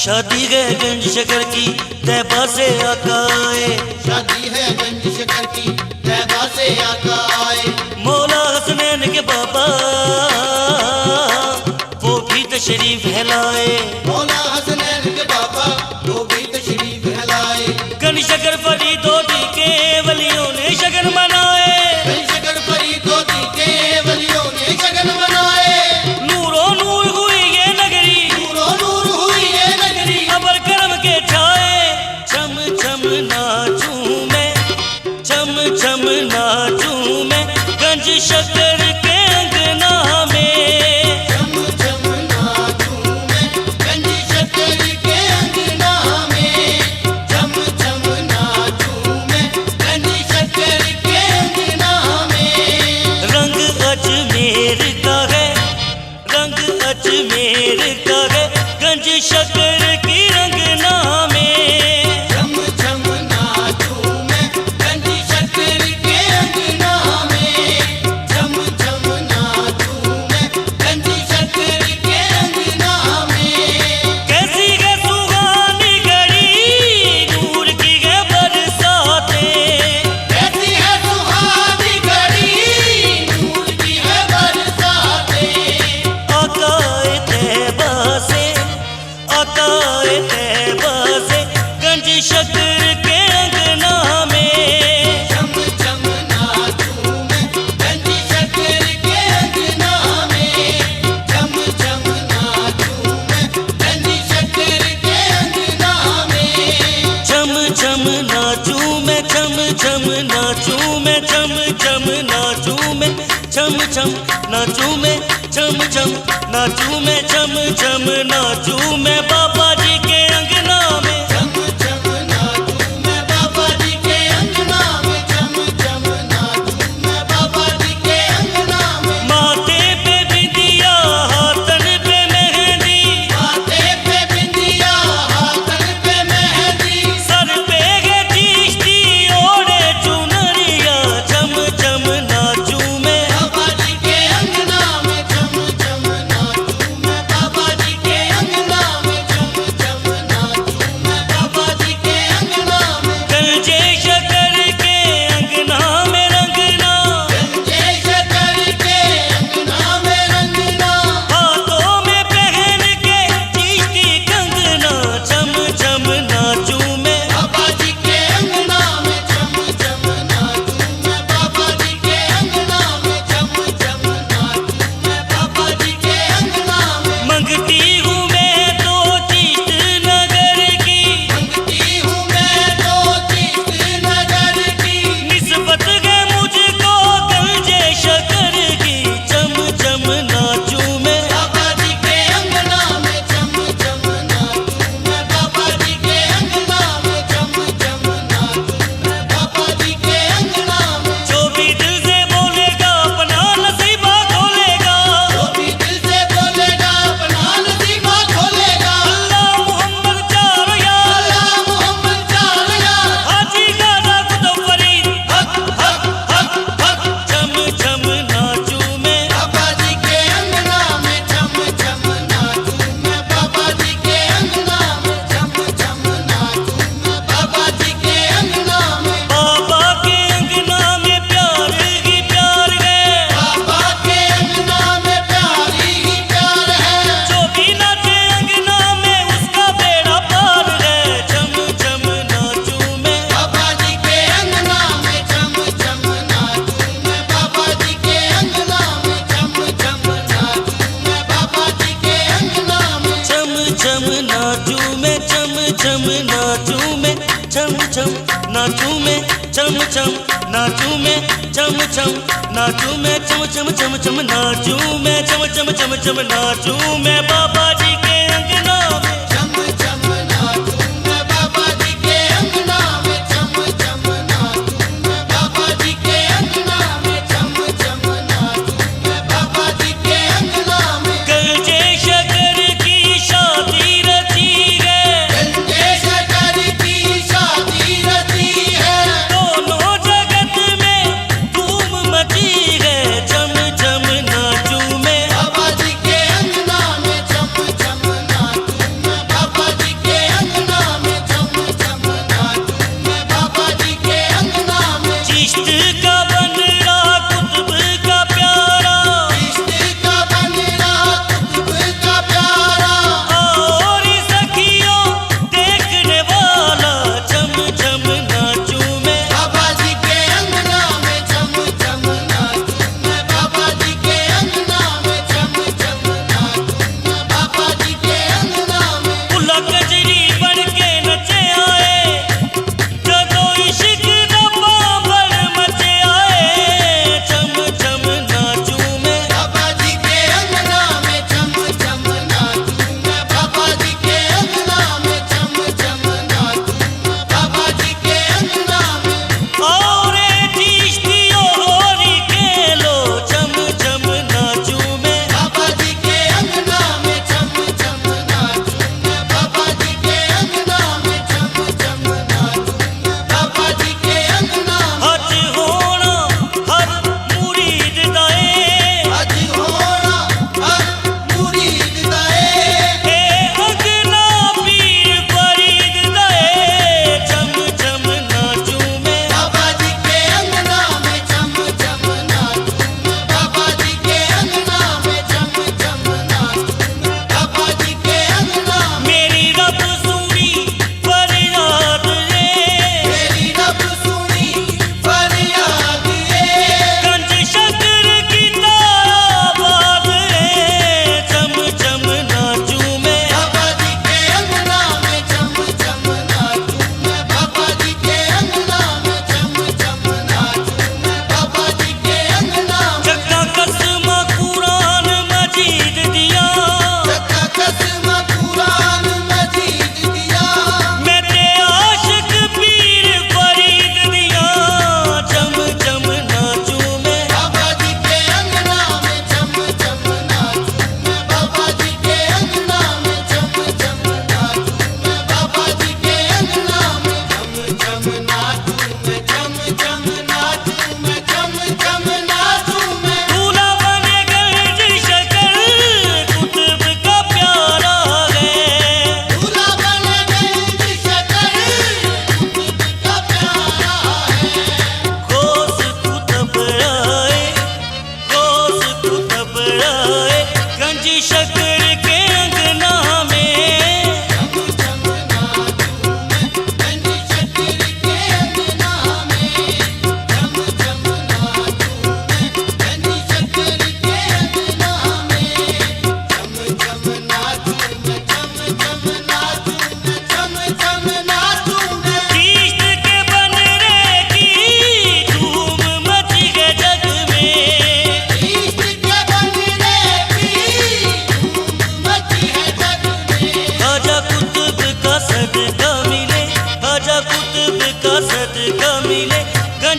शादी है गंज शकर की तैबा से आका आए, शादी है गंज शकर की तैबा से आका आए। मौला हसनैन के बाबा वो भी तशरीफ है लाए, मौला हसनैन के बाबा वो भी तशरीफ है लाए। गंज शकर फरीदोदी के वलियों ने शगन मनाए, गंज शकर फरीदोदी के वलियों ने शगन मनाए। नूरो नूर हुई ये नगरी, नूरो नूर हुई ये नगरी, अबर करम के छाए। छम छम नाचूं मैं, छम छम नाचूं मैं गंज शकर के अंगना में। छम छम नाचूं मैं गंज शकर के अंगना में। छम छम नाचूं मैं गंज शकर के अंगना में। रंग अजमेर का है, रंग अजमेर का है गंज शकर की रंगना में। छम छम नाचूं मैं गंज शकर के अंगना में। छम छम नाचूं मैं गंज शकर के अंगना में। कैसी है सुहानी घड़ी, नूर की है बरसातें, कैसी है सुहानी घड़ी, नूर की है बरसातें। आकाए तैबा से, आकाए तैबा से गंज शकर के अंगना में। छम छम नाचूं मैं गंज शकर के अंगना में। छम छम नाचूं मैं गंज शकर के अंगना में। छम छम नाचूं मैं, छम छम नाचूं मैं, छम छम नाचूं मैं, छम छम नाचूं मैं, छम छम नाचूं मैं, छम छम नाचूं मैं बाबा जी के अंगना में। छम छम नाचूं मैं बाबा जी के अंगना में। छम छम नाचूं मैं बाबा जी के अंगना में। माथे पे बिंदिया, हाथन पे मेहंदी, माथे पे बिंदिया, हाथन पे मेहंदी। सर पे है चिश्ती ओढ़े चुनरिया। छम छम नाचूं मैं, बाबा जी के अंगना में। छम छम नाचूं मैं बाबा जी के अंगना में। छम छम नाचूं मैं बाबा जी के अंगना में। गंजे शकर के अंगना में रंगना, गंजे शकर के अंगना में रंगना। हाथों में पहन के चिश्ती कंगना। छम छम नाचूं मैं, बाबा जी के अंगना में। छम छम नाचूं मैं बाबा जी के अंगना में। छम छम नाचूं मैं बाबा जी के अंगना में। मंगती हूँ मैं तो चिश्त नगर की, मंगती हूँ मैं तो चिश्त नगर की। निस्बत है मुझको गंजे शकर की। छम छम नाचूं मैं, बाबा जी के अंगना में। छम छम नाचूं मैं बाबा जी के अंगना में। छम छम नाचूं मैं बाबा जी के अंगना में। जो भी दिल से बोलेगा अपना नसीबा खोलेगा। जो भी दिल से बोलेगा अपना नसीबा खोलेगा। अल्लाह मोहम्मद चार यार, अल्लाह मोहम्मद चार यार। हाजी गाजा कुतुब फरीद, हक हक हक हक। छम छम नाचूं मैं, बाबा जी के अंगना में। छम छम नाचूं मैं बाबा जी के अंगना में। छम छम नाचूं मैं बाबा जी के अंगना में। बाबा के अंगना में प्यार ही प्यार है। बाबा के अंगना में प्यार ही प्यार है। जो भी नाचे अंगना में उसका बेड़ा पार है। छम छम नाचूं मैं, बाबा जी के अंगना में। छम छम नाचूं मैं बाबा जी के अंगना में। छम छम नाचूं मैं बाबा जी के अंगना में। छम छम नाचूं मैं, छम छम नाचूं मैं, छम छम नाचूं मैं, छम छम नाचूं मैं, छम छम नाचूं मैं, छम छम छम छम नाचूं मैं, छम छम छम छम नाचूं मैं बाबा जी के अंगना में। छम छम नाचूं मैं बाबा जी के अंगना में। छम छम नाचूं मैं बाबा जी के अंगना में। छम छम नाचूं मैं बाबा जी के अंगना में। गंजे शकर की शादी रची है, गंजे शकर की शादी रची है। दोनों जगत में धूम मची है। छम छम नाचूं मैं, बाबा जी के अंगना में। छम छम नाचूं मैं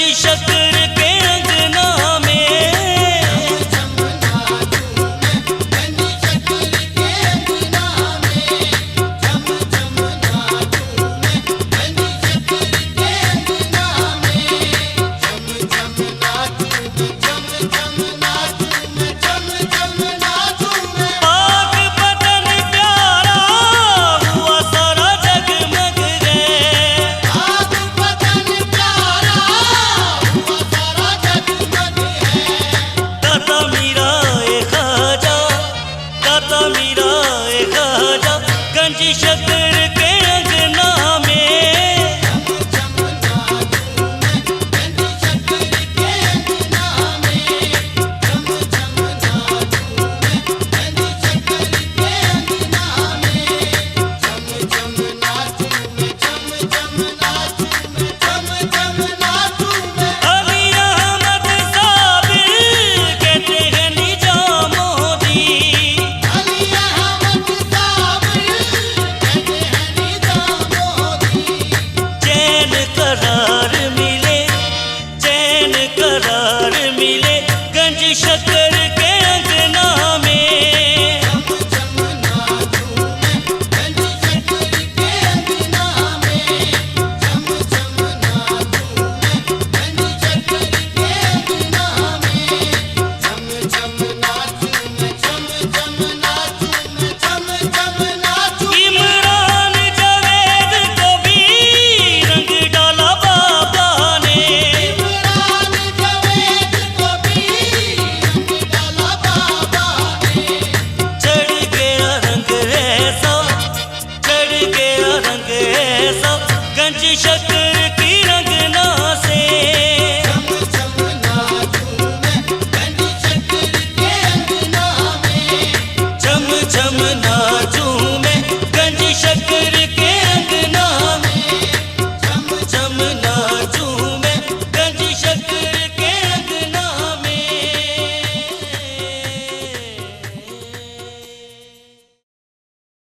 गंज शक्कर के अंगना में, झम नाचूं मैं गंज शक्कर के अंगना में, झम झम नाचूं मैं गंज शक्कर के अंगना में, झम झम नाचूं मैं, झम झम नाचूं मैं, झम झम नाचूं मैं। पाक बदन प्यारा हुआ सारा जगमग गए, आग बदन प्यारा हुआ सारा जगमग है। गाता मीरा ए ख्वाजा, गाता मीरा ए ख्वाजा, गंज शक्कर के अंगना में, झम नाचूं मैं गंज शक्कर के अंगना में, झम झम नाचूं मैं गंज शक्कर के अंगना में, झम झम नाचूं मैं, झम झम नाचूं मैं, झम झम नाचूं मैं। अली अहमद साबिर कहते हैं निजाम मोदी, अली अहमद साबिर कहते हैं निजाम मोदी, चैन करार मिले, चैन करार मिले, गंज शक्कर के अंगना में, झम झम नाचूं मैं गंज शक्कर के अंगना में, झम झम नाचूं मैं गंज शक्कर के अंगना में, झम झम नाचूं मैं, झम झम नाचूं मैं, झम झम नाचूं। इमरान जावेद को भी रंग डाला बाबा ने, इमरान जावेद को भी रंग डाला बाबा ने, चढ़ गया रंग ऐसा, चढ़ गया रंग ऐसा, गंज शक्कर